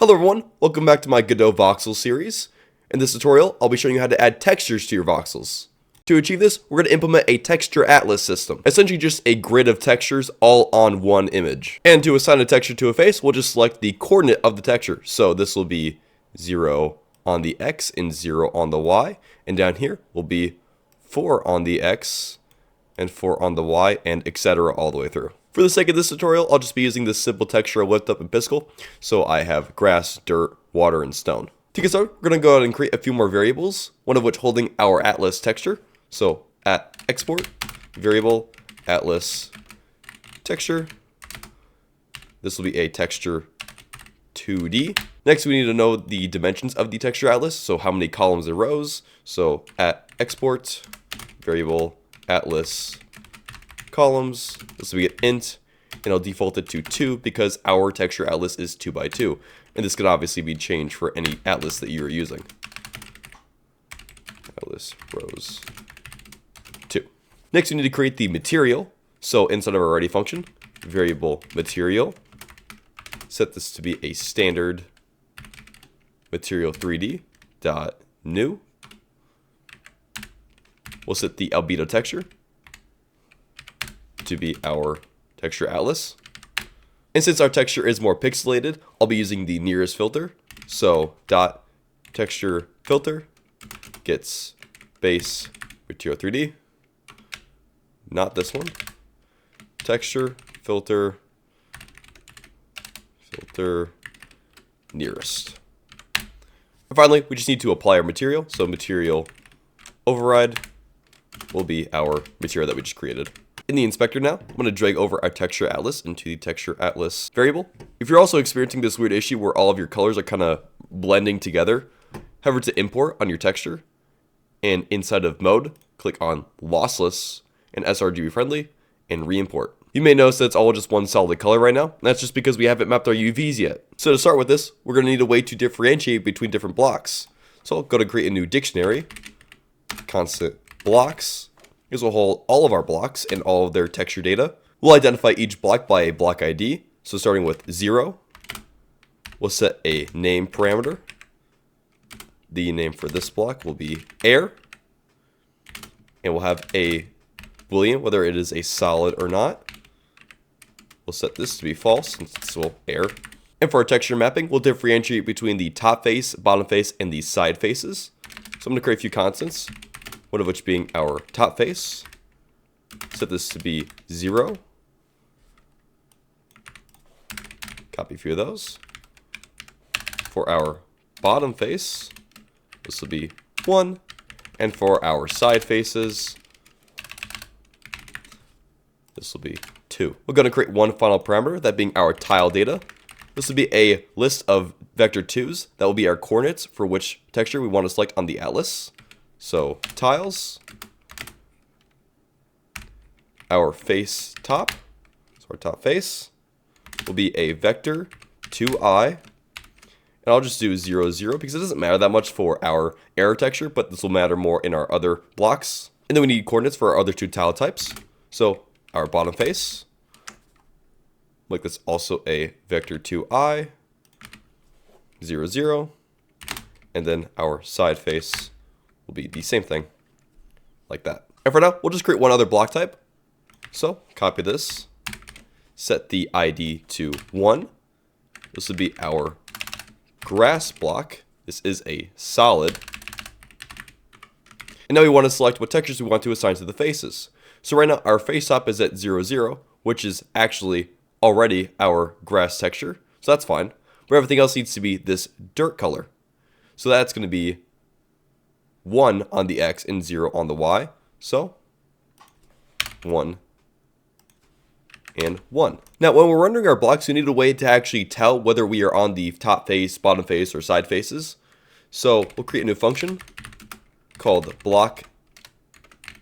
Hello everyone, welcome back to my Godot Voxel series. In this tutorial, I'll be showing you how to add textures to your voxels. To achieve this, we're going to implement a texture atlas system, essentially just a grid of textures all on one image. And to assign a texture to a face, we'll just select the coordinate of the texture. So this will be 0 on the X and 0 on the Y, and down here will be 4 on the X and 4 on the Y, and etc. all the way through. For the sake of this tutorial, I'll just be using this simple texture I whipped up in Piskel. So I have grass, dirt, water, and stone. To get started, we're going to go ahead and create a few more variables, one of which holding our atlas texture. So at export, variable, atlas, texture. This will be a texture 2D. Next, we need to know the dimensions of the texture atlas. So how many columns and rows. So at export, variable, atlas, columns. This will be an int, and I'll default it to 2 because our texture atlas is 2 by 2. And this could obviously be changed for any atlas that you are using. Atlas rows 2. Next, we need to create the material. So inside of our ready function, variable material, set this to be a standard material 3D dot new. We'll set the albedo texture to be our texture atlas. And since our texture is more pixelated, I'll be using the nearest filter. So dot texture filter gets base material 3D. Not this one. Texture filter nearest. And finally, we just need to apply our material. So material override will be our material that we just created. In the inspector now, I'm going to drag over our texture atlas into the texture atlas variable. If you're also experiencing this weird issue where all of your colors are kind of blending together, head over to import on your texture, and inside of mode, click on lossless and sRGB friendly, and re-import. You may notice that it's all just one solid color right now, and that's just because we haven't mapped our UVs yet. So to start with this, we're going to need a way to differentiate between different blocks. So I'll go to create a new dictionary, constant blocks. This will hold all of our blocks and all of their texture data. We'll identify each block by a block ID. So starting with 0, we'll set a name parameter. The name for this block will be air. And we'll have a boolean, whether it is a solid or not. We'll set this to be false since it's still air. And for our texture mapping, we'll differentiate between the top face, bottom face, and the side faces. So I'm going to create a few constants. One of which being our top face. Set this to be 0. Copy a few of those. For our bottom face, this will be 1. And for our side faces, this will be 2. We're going to create one final parameter, that being our tile data. This will be a list of vector 2s. That will be our coordinates for which texture we want to select on the atlas. So tiles, our face top, so our top face will be a vector 2i, and I'll just do 0, 0 because it doesn't matter that much for our air texture, but this will matter more in our other blocks. And then we need coordinates for our other two tile types. So our bottom face, like that's also a vector 2i, 0, 0, and then our side face will be the same thing, like that. And for now, we'll just create one other block type. So copy this, set the ID to 1. This would be our grass block. This is a solid. And now we want to select what textures we want to assign to the faces. So right now, our face top is at 0, 0, which is actually already our grass texture. So that's fine. But everything else needs to be this dirt color. So that's going to be 1 on the X and 0 on the Y. So 1 and 1. Now when we're rendering our blocks, we need a way to actually tell whether we are on the top face, bottom face, or side faces. So we'll create a new function called block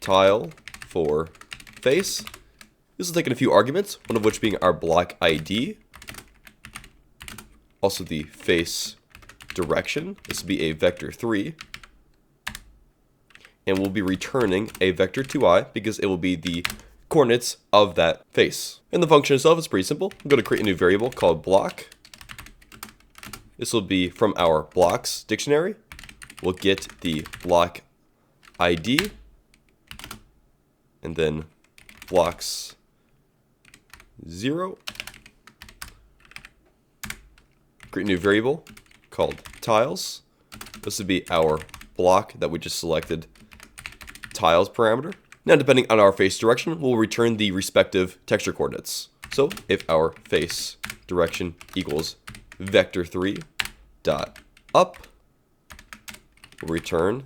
tile for face. This will take in a few arguments, one of which being our block ID. Also the face direction. This will be a vector 3. And we'll be returning a vector 2i because it will be the coordinates of that face. And the function itself is pretty simple. I'm going to create a new variable called block This will be from our blocks dictionary. We'll get the block ID, and then blocks 0. Create a new variable called tiles. This would be our block that we just selected tiles parameter. Now, depending on our face direction, we'll return the respective texture coordinates. So if our face direction equals vector3 dot up, we'll return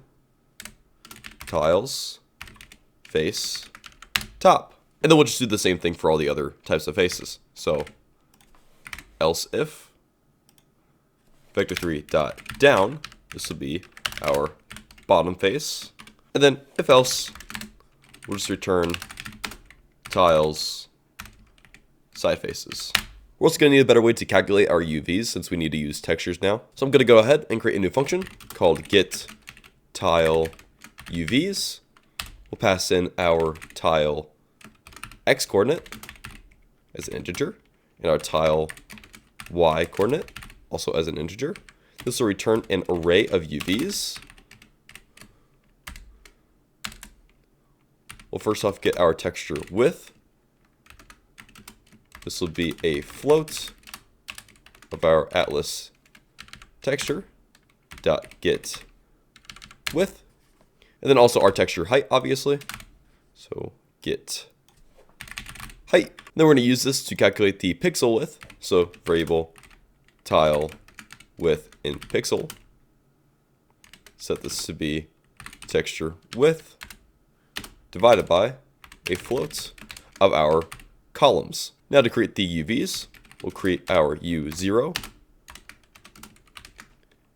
tiles face top. And then we'll just do the same thing for all the other types of faces. So else if vector3 dot down, this will be our bottom face. And then if else, we'll just return tiles side faces. We're also going to need a better way to calculate our UVs since we need to use textures now. So I'm going to go ahead and create a new function called get tile UVs. We'll pass in our tile X coordinate as an integer and our tile Y coordinate also as an integer. This will return an array of UVs. We'll first off get our texture width. This will be a float of our atlas texture dot get width, and then also our texture height, obviously. So get height. Then we're going to use this to calculate the pixel width. So variable tile width in pixel. Set this to be texture width divided by a float of our columns. Now to create the UVs, we'll create our U0.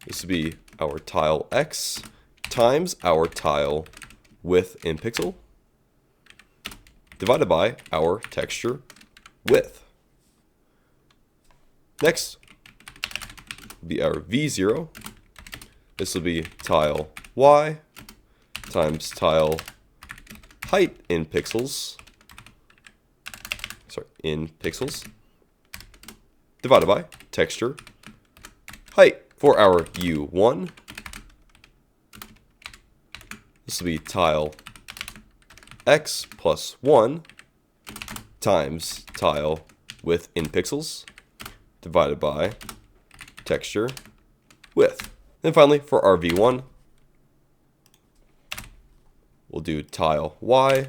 This will be our tile X times our tile width in pixel divided by our texture width. Next will be our V0. This will be tile Y times tile height in pixels. In pixels divided by texture height. For our U1, this will be tile X plus 1 times tile width in pixels divided by texture width. Then finally, for our V1, we'll do tile Y,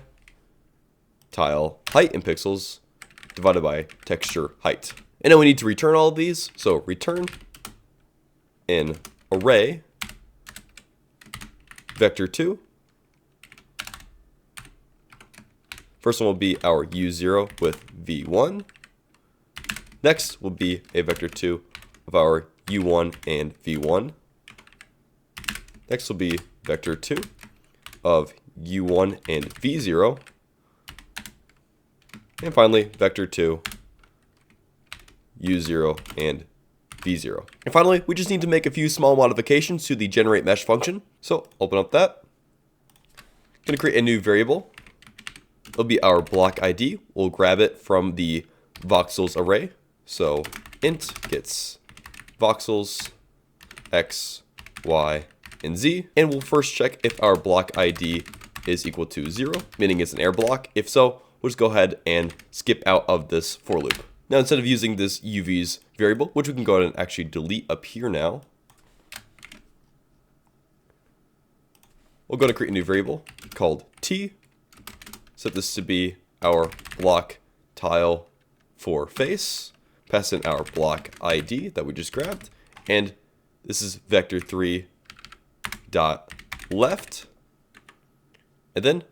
tile height in pixels divided by texture height. And now we need to return all of these. So return an array vector2. First one will be our U0 with V1. Next will be a vector2 of our U1 and V1. Next will be vector2 of U1 and V0. And finally, vector2, U0, and V0. And finally, we just need to make a few small modifications to the generate mesh function. So open up that. I'm going to create a new variable. It'll be our block ID. We'll grab it from the voxels array. So int gets voxels X, Y, and Z. And we'll first check if our block ID is equal to 0, meaning it's an error block. If so, we'll just go ahead and skip out of this for loop. Now, instead of using this UVs variable, which we can go ahead and actually delete up here now, we'll go to create a new variable called T. Set this to be our block tile for face. Pass in our block ID that we just grabbed. And this is vector3 dot left. And then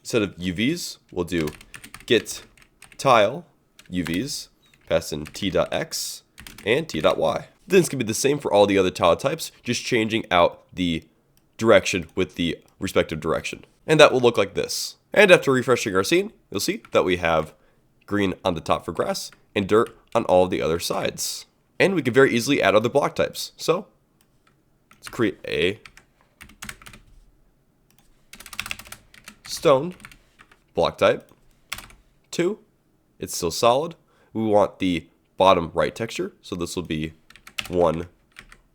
instead of UVs, we'll do get tile UVs, pass in t.x and t.y. Then it's going to be the same for all the other tile types, just changing out the direction with the respective direction. And that will look like this. And after refreshing our scene, you'll see that we have green on the top for grass and dirt on all of the other sides. And we can very easily add other block types. So let's create a stone block type. 2, it's still solid. We want the bottom right texture, so this will be 1,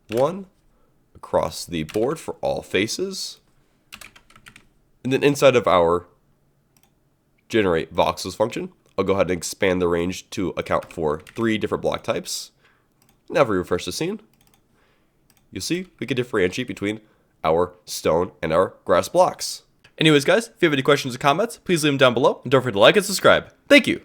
1 across the board for all faces. And then inside of our generate voxels function, I'll go ahead and expand the range to account for 3 different block types. Now if we refresh the scene, you'll see we can differentiate between our stone and our grass blocks. Anyways guys, if you have any questions or comments, please leave them down below, and don't forget to like and subscribe. Thank you!